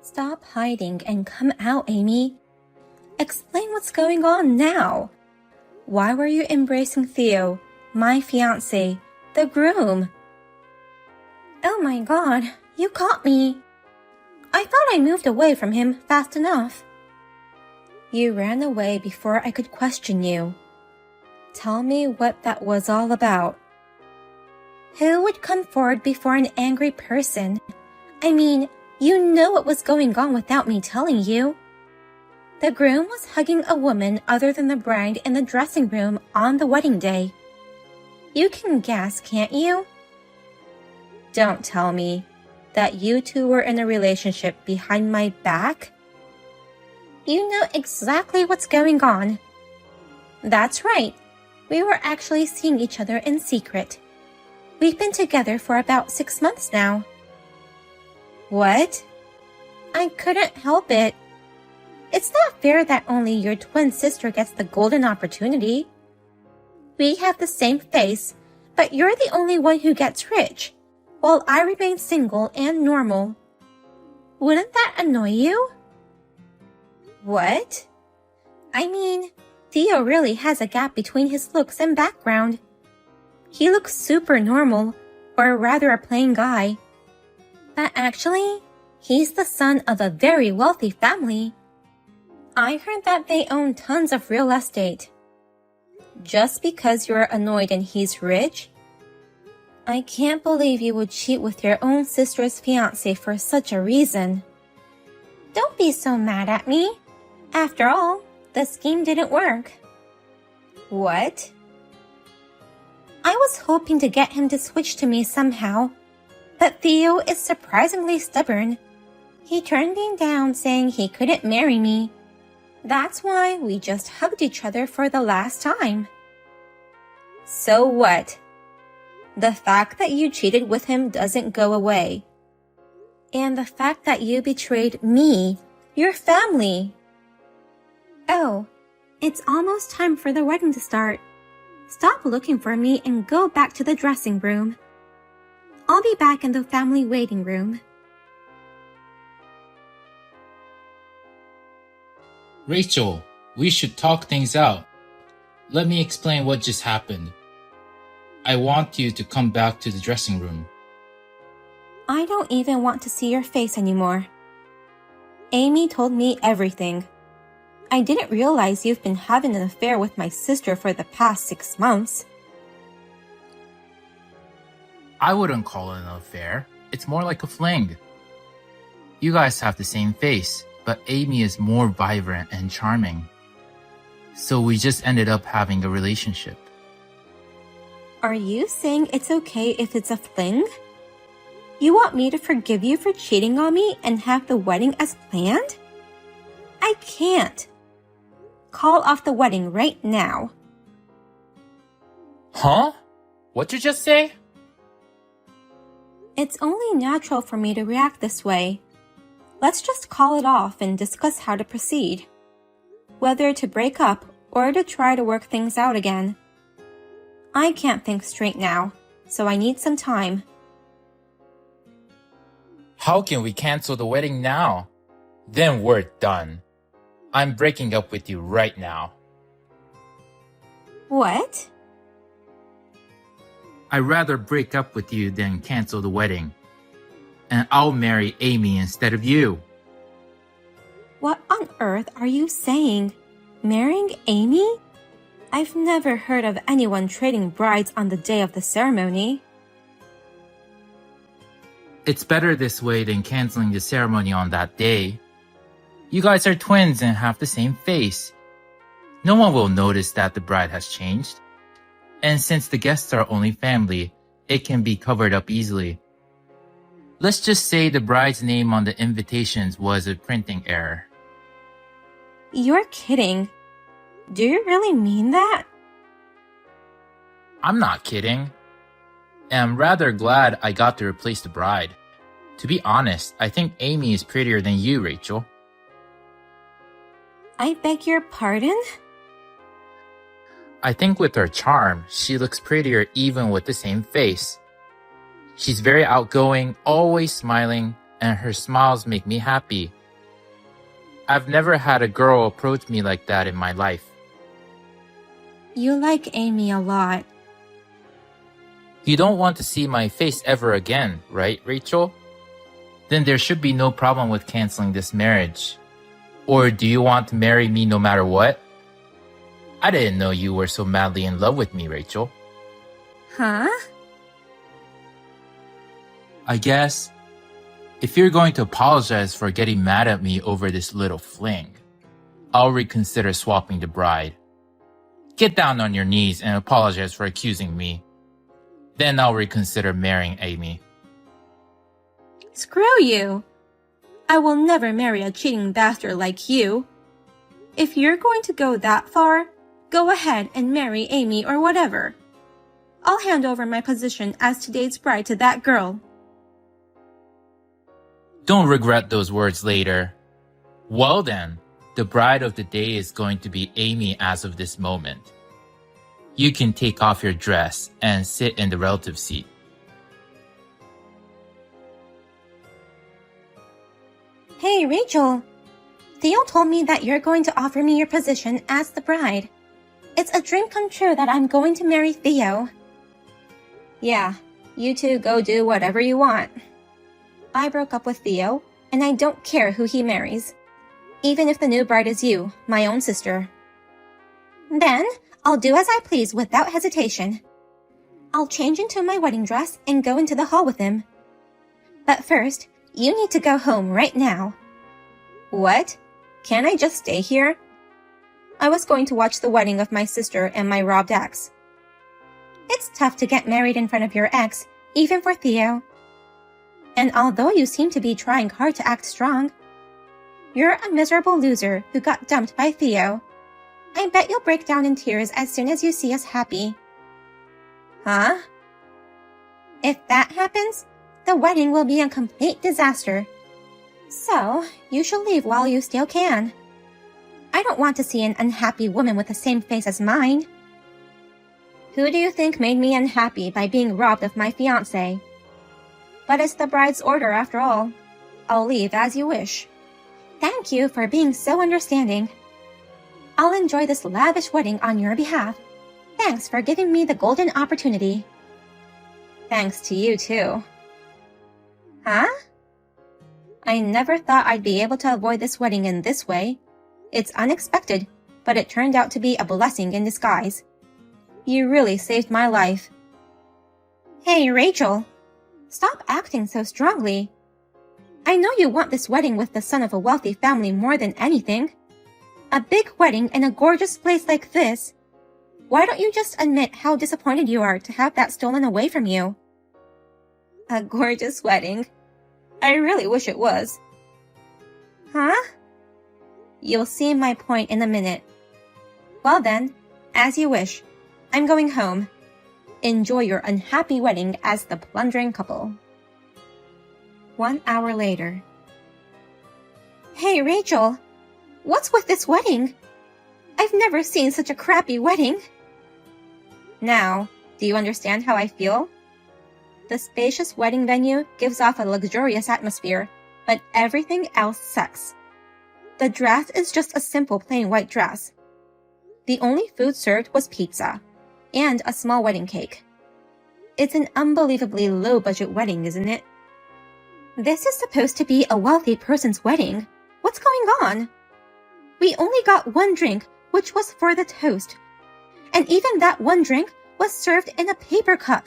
Stop hiding and come out, Amy. Explain what's going on now. Why were you embracing Theo, my fiancé, the groom? Oh my God, you caught me. I thought I moved away from him fast enough. You ran away before I could question you. Tell me what that was all about. Who would come forward before an angry person? I mean, you know what was going on without me telling you. The groom was hugging a woman other than the bride in the dressing room on the wedding day. You can guess, can't you? Don't tell me that you two were in a relationship behind my back. You know exactly what's going on. That's right. We were actually seeing each other in secret. We've been together for about 6 months now. What? I couldn't help it. It's not fair that only your twin sister gets the golden opportunity. We have the same face, but you're the only one who gets rich, while I remain single and normal. Wouldn't that annoy you? What? I mean, Theo really has a gap between his looks and background. He looks super normal, or rather a plain guy. But actually, he's the son of a very wealthy family. I heard that they own tons of real estate. Just because you're annoyed and he's rich? I can't believe you would cheat with your own sister's fiancé for such a reason. Don't be so mad at me. After all, the scheme didn't work. What? I was hoping to get him to switch to me somehow, but Theo is surprisingly stubborn. He turned me down saying he couldn't marry me. That's why we just hugged each other for the last time. So what? The fact that you cheated with him doesn't go away. And the fact that you betrayed me, your family. Oh, it's almost time for the wedding to start. Stop looking for me and go back to the dressing room. I'll be back in the family waiting room. Rachel, we should talk things out. Let me explain what just happened. I want you to come back to the dressing room. I don't even want to see your face anymore. Amy told me everything. I didn't realize you've been having an affair with my sister for the past 6 months. I wouldn't call it an affair. It's more like a fling. You guys have the same face, but Amy is more vibrant and charming. So we just ended up having a relationship. Are you saying it's okay if it's a fling? You want me to forgive you for cheating on me and have the wedding as planned? I can't. Call off the wedding right now. Huh? What'd you just say? It's only natural for me to react this way. Let's just call it off and discuss how to proceed. Whether to break up or to try to work things out again. I can't think straight now, so I need some time. How can we cancel the wedding now? Then we're done. I'm breaking up with you right now. What? I'd rather break up with you than cancel the wedding. And I'll marry Amy instead of you. What on earth are you saying? Marrying Amy? I've never heard of anyone trading brides on the day of the ceremony. It's better this way than canceling the ceremony on that day. You guys are twins and have the same face. No one will notice that the bride has changed. And since the guests are only family, it can be covered up easily. Let's just say the bride's name on the invitations was a printing error. You're kidding. Do you really mean that? I'm not kidding. And I'm rather glad I got to replace the bride. To be honest, I think Amy is prettier than you, Rachel. I beg your pardon? I think with her charm, she looks prettier even with the same face. She's very outgoing, always smiling, and her smiles make me happy. I've never had a girl approach me like that in my life. You like Amy a lot. You don't want to see my face ever again, right, Rachel? Then there should be no problem with canceling this marriage. Or do you want to marry me no matter what? I didn't know you were so madly in love with me, Rachel. Huh? I guess if you're going to apologize for getting mad at me over this little fling, I'll reconsider swapping the bride. Get down on your knees and apologize for accusing me. Then I'll reconsider marrying Amy. Screw you! I will never marry a cheating bastard like you. If you're going to go that far, go ahead and marry Amy or whatever. I'll hand over my position as today's bride to that girl. Don't regret those words later. Well then, the bride of the day is going to be Amy as of this moment. You can take off your dress and sit in the relative seat. Hey, Rachel. Theo told me that you're going to offer me your position as the bride. It's a dream come true that I'm going to marry Theo. Yeah, you two go do whatever you want. I broke up with Theo, and I don't care who he marries. Even if the new bride is you, my own sister. Then, I'll do as I please without hesitation. I'll change into my wedding dress and go into the hall with him. But first, you need to go home right now. What? Can't I just stay here? I was going to watch the wedding of my sister and my robbed ex. It's tough to get married in front of your ex, even for Theo. And although you seem to be trying hard to act strong, you're a miserable loser who got dumped by Theo. I bet you'll break down in tears as soon as you see us happy. Huh? If that happens, the wedding will be a complete disaster. So, you should leave while you still can. I don't want to see an unhappy woman with the same face as mine. Who do you think made me unhappy by being robbed of my fiancé? But it's the bride's order after all. I'll leave as you wish. Thank you for being so understanding. I'll enjoy this lavish wedding on your behalf. Thanks for giving me the golden opportunity. Thanks to you too. Huh? I never thought I'd be able to avoid this wedding in this way. It's unexpected, but it turned out to be a blessing in disguise. You really saved my life. Hey, Rachel. Stop acting so strongly. I know you want this wedding with the son of a wealthy family more than anything. A big wedding in a gorgeous place like this. Why don't you just admit how disappointed you are to have that stolen away from you? A gorgeous wedding? I really wish it was. Huh? You'll see my point in a minute. Well then, as you wish. I'm going home. Enjoy your unhappy wedding as the plundering couple. 1 hour later. Hey, Rachel. What's with this wedding? I've never seen such a crappy wedding. Now, do you understand how I feel? The spacious wedding venue gives off a luxurious atmosphere, but everything else sucks. The dress is just a simple plain white dress. The only food served was pizza and a small wedding cake. It's an unbelievably low-budget wedding, isn't it? This is supposed to be a wealthy person's wedding. What's going on? We only got one drink, which was for the toast. And even that one drink was served in a paper cup.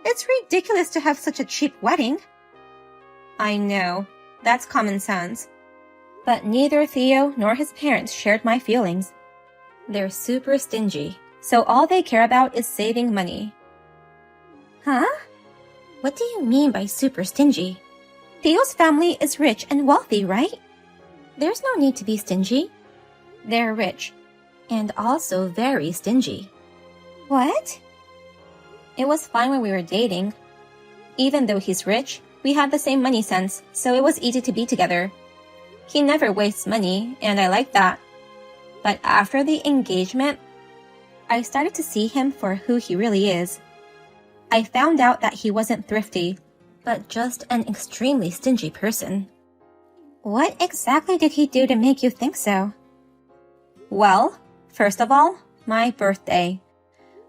It's ridiculous to have such a cheap wedding. I know. That's common sense. But neither Theo nor his parents shared my feelings. They're super stingy, so all they care about is saving money. Huh? What do you mean by super stingy? Theo's family is rich and wealthy, right? There's no need to be stingy. They're rich, and also very stingy. What? It was fine when we were dating. Even though he's rich, we have the same money sense, so it was easy to be together. He never wastes money, and I like that. But after the engagement, I started to see him for who he really is. I found out that he wasn't thrifty, but just an extremely stingy person. What exactly did he do to make you think so? Well, first of all, my birthday.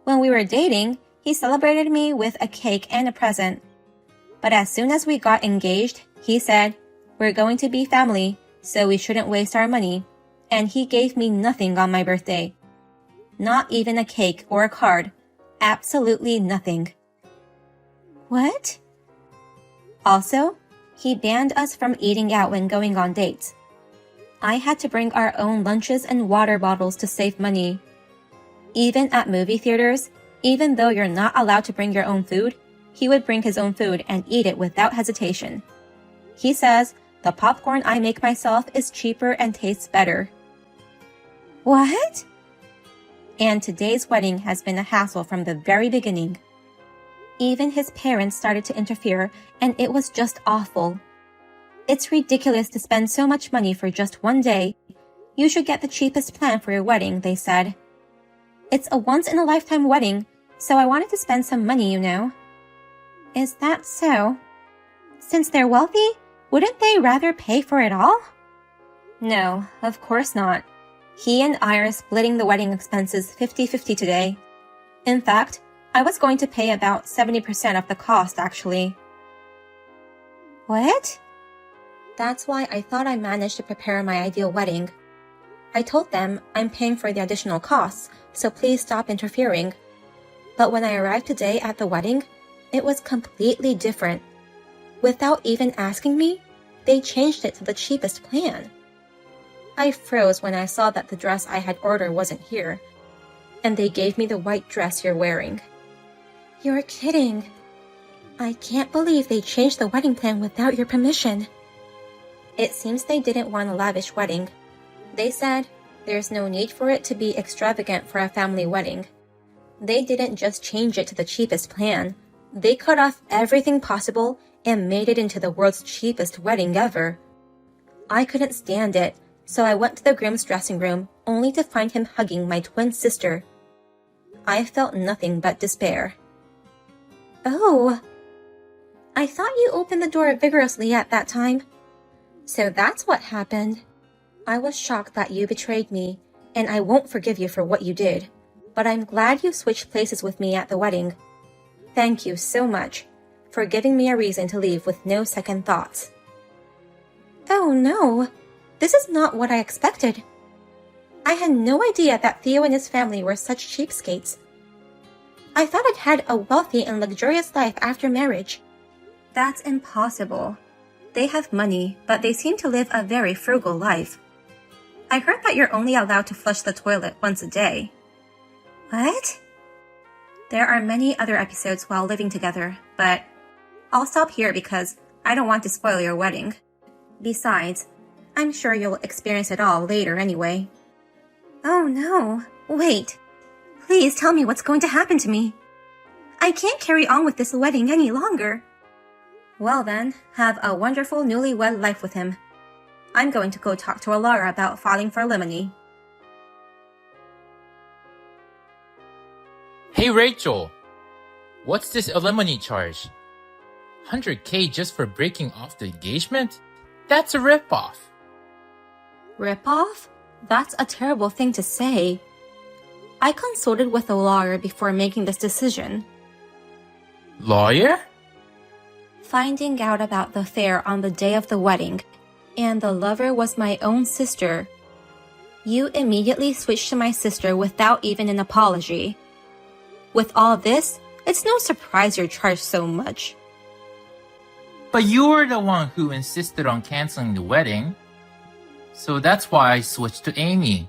When we were dating, he celebrated me with a cake and a present. But as soon as we got engaged, he said, "We're going to be family, so we shouldn't waste our money." And he gave me nothing on my birthday. Not even a cake or a card. Absolutely nothing. What? Also, he banned us from eating out when going on dates. I had to bring our own lunches and water bottles to save money. Even at movie theaters, even though you're not allowed to bring your own food, he would bring his own food and eat it without hesitation. He says, "The popcorn I make myself is cheaper and tastes better." What? And today's wedding has been a hassle from the very beginning. Even his parents started to interfere, and it was just awful. It's ridiculous to spend so much money for just one day. You should get the cheapest plan for your wedding, they said. It's a once-in-a-lifetime wedding, so I wanted to spend some money, you know. Is that so? Since they're wealthy, wouldn't they rather pay for it all? No, of course not. He and I are splitting the wedding expenses 50-50 today. In fact, I was going to pay about 70% of the cost, actually. What? That's why I thought I managed to prepare my ideal wedding. I told them I'm paying for the additional costs, so please stop interfering. But when I arrived today at the wedding, it was completely different. Without even asking me, they changed it to the cheapest plan. I froze when I saw that the dress I had ordered wasn't here, and they gave me the white dress you're wearing. You're kidding. I can't believe they changed the wedding plan without your permission. It seems they didn't want a lavish wedding. They said there's no need for it to be extravagant for a family wedding. They didn't just change it to the cheapest plan. They cut off everything possible and made it into the world's cheapest wedding ever. I couldn't stand it, so I went to the groom's dressing room only to find him hugging my twin sister. I felt nothing but despair. Oh, I thought you opened the door vigorously at that time. So that's what happened. I was shocked that you betrayed me, and I won't forgive you for what you did. But I'm glad you switched places with me at the wedding. Thank you so much for giving me a reason to leave with no second thoughts. Oh no, this is not what I expected. I had no idea that Theo and his family were such cheapskates. I thought I'd had a wealthy and luxurious life after marriage. That's impossible. They have money, but they seem to live a very frugal life. I heard that you're only allowed to flush the toilet once a day. What? There are many other episodes while living together, but I'll stop here because I don't want to spoil your wedding. Besides, I'm sure you'll experience it all later anyway. Oh no, wait. Please tell me what's going to happen to me. I can't carry on with this wedding any longer. Well then, have a wonderful newlywed life with him. I'm going to go talk to a lawyer about filing for alimony. Hey Rachel, what's this alimony charge? 100K just for breaking off the engagement? That's a ripoff. Ripoff? That's a terrible thing to say. I consulted with a lawyer before making this decision. Lawyer? Finding out about the affair on the day of the wedding, and the lover was my own sister. You immediately switched to my sister without even an apology. With all this, it's no surprise you're charged so much. But you were the one who insisted on canceling the wedding. So that's why I switched to Amy.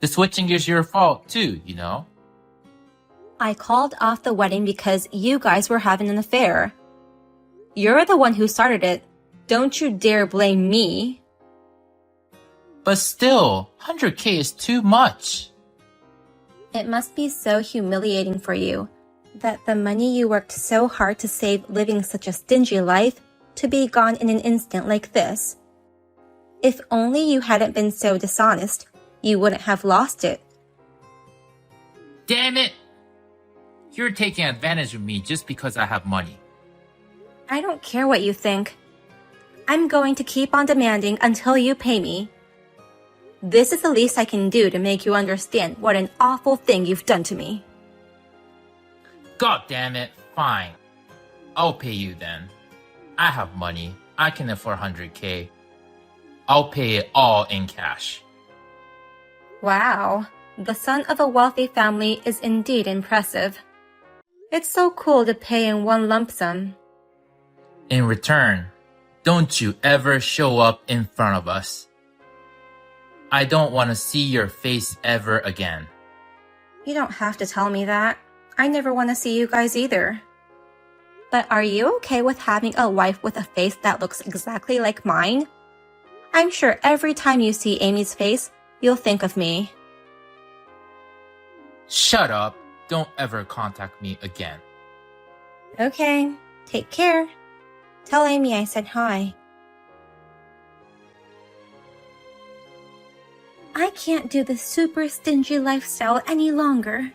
The switching is your fault too, you know. I called off the wedding because you guys were having an affair. You're the one who started it. Don't you dare blame me. But still, 100K is too much. It must be so humiliating for you that the money you worked so hard to save living such a stingy life to be gone in an instant like this. If only you hadn't been so dishonest, you wouldn't have lost it. Damn it! You're taking advantage of me just because I have money. I don't care what you think. I'm going to keep on demanding until you pay me. This is the least I can do to make you understand what an awful thing you've done to me. God damn it, fine. I'll pay you then. I have money. I can afford 100K. I'll pay it all in cash. Wow, the son of a wealthy family is indeed impressive. It's so cool to pay in one lump sum. In return, don't you ever show up in front of us. I don't want to see your face ever again. You don't have to tell me that. I never want to see you guys either. But are you okay with having a wife with a face that looks exactly like mine? I'm sure every time you see Amy's face, you'll think of me. Shut up. Don't ever contact me again. Okay, take care. Tell Amy I said hi. I can't do this super stingy lifestyle any longer.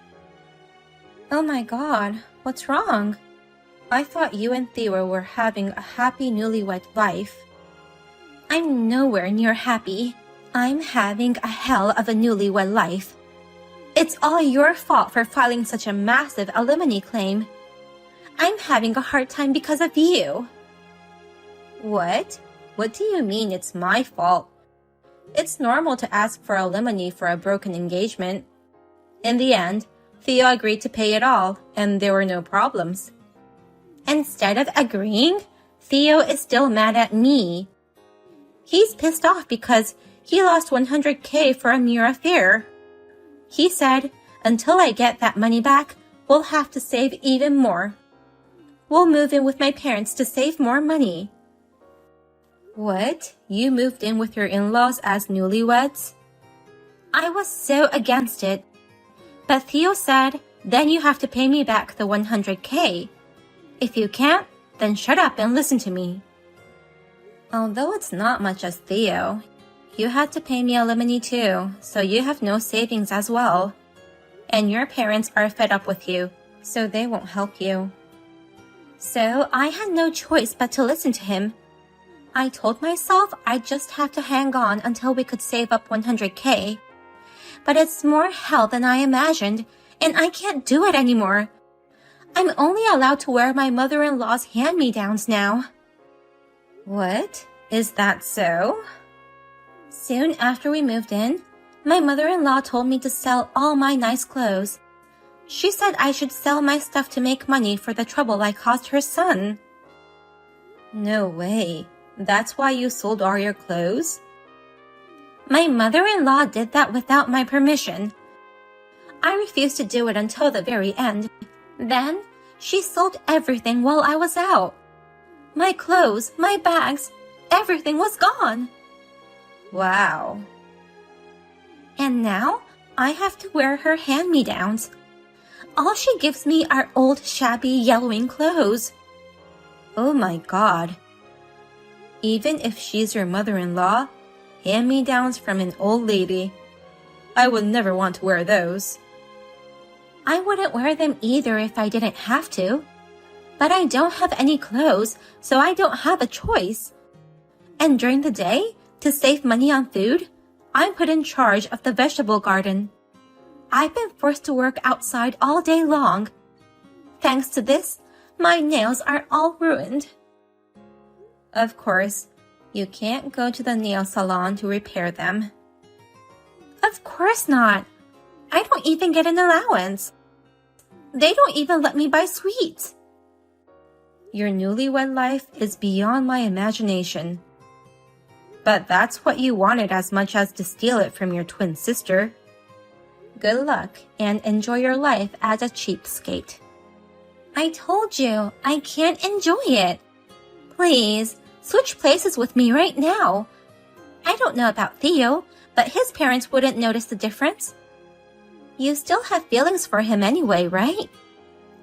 Oh my god, what's wrong? I thought you and Theo were having a happy newlywed life. I'm nowhere near happy. I'm having a hell of a newlywed life. It's all your fault for filing such a massive alimony claim. I'm having a hard time because of you. What? What do you mean it's my fault? It's normal to ask for alimony for a broken engagement. In the end, Theo agreed to pay it all, and there were no problems. Instead of agreeing, Theo is still mad at me. He's pissed off because he lost 100K for a mere affair. He said, until I get that money back, we'll have to save even more. We'll move in with my parents to save more money. What? You moved in with your in-laws as newlyweds? I was so against it. But Theo said, then you have to pay me back the 100K. If you can't, then shut up and listen to me. Although it's not much as Theo, you had to pay me alimony too, so you have no savings as well. And your parents are fed up with you, so they won't help you. So I had no choice but to listen to him. I told myself I'd just have to hang on until we could save up 100K. But it's more hell than I imagined, and I can't do it anymore. I'm only allowed to wear my mother-in-law's hand-me-downs now. What? Is that so? Soon after we moved in, my mother-in-law told me to sell all my nice clothes. She said I should sell my stuff to make money for the trouble I caused her son. No way. That's why you sold all your clothes? My mother-in-law did that without my permission. I refused to do it until the very end. Then, she sold everything while I was out. My clothes, my bags, everything was gone. Wow. And now, I have to wear her hand-me-downs. All she gives me are old, shabby, yellowing clothes. Oh my god. Even if she's your mother-in-law, hand-me-downs from an old lady. I would never want to wear those. I wouldn't wear them either if I didn't have to. But I don't have any clothes, so I don't have a choice. And during the day, to save money on food, I'm put in charge of the vegetable garden. I've been forced to work outside all day long. Thanks to this, my nails are all ruined. Of course, you can't go to the nail salon to repair them. Of course not. I don't even get an allowance. They don't even let me buy sweets. Your newlywed life is beyond my imagination. But that's what you wanted as much as to steal it from your twin sister. Good luck and enjoy your life as a cheapskate. I told you, I can't enjoy it. Please, switch places with me right now. I don't know about Theo, but his parents wouldn't notice the difference. You still have feelings for him anyway, right?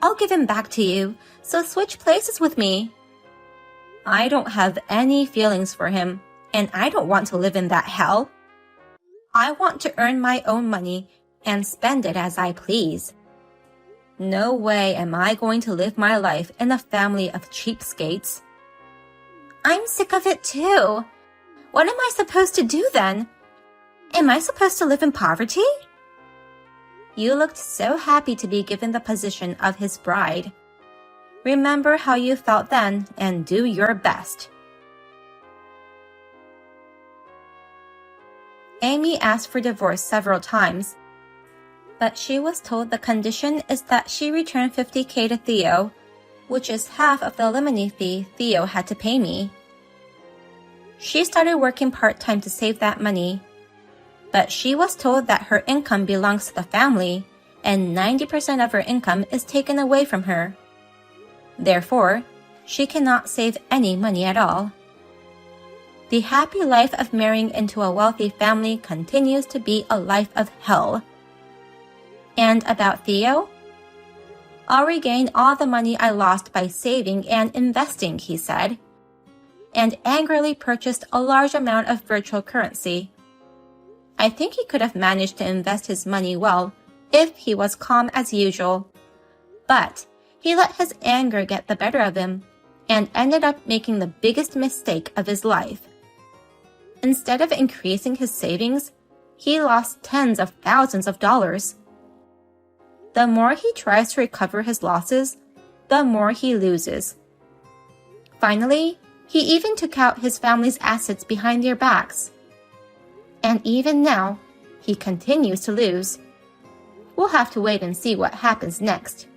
I'll give him back to you, so switch places with me. I don't have any feelings for him, and I don't want to live in that hell. I want to earn my own money and spend it as I please. No way am I going to live my life in a family of cheapskates. I'm sick of it too. What am I supposed to do then? Am I supposed to live in poverty? You looked so happy to be given the position of his bride. Remember how you felt then and do your best. Amy asked for divorce several times, but she was told the condition is that she return $50,000 to Theo, which is half of the alimony fee Theo had to pay me. She started working part-time to save that money, but she was told that her income belongs to the family and 90% of her income is taken away from her. Therefore, she cannot save any money at all. The happy life of marrying into a wealthy family continues to be a life of hell. And about Theo? I'll regain all the money I lost by saving and investing, he said, and angrily purchased a large amount of virtual currency. I think he could have managed to invest his money well if he was calm as usual, but he let his anger get the better of him and ended up making the biggest mistake of his life. Instead of increasing his savings, he lost tens of thousands of dollars. The more he tries to recover his losses, the more he loses. Finally, he even took out his family's assets behind their backs. And even now, he continues to lose. We'll have to wait and see what happens next.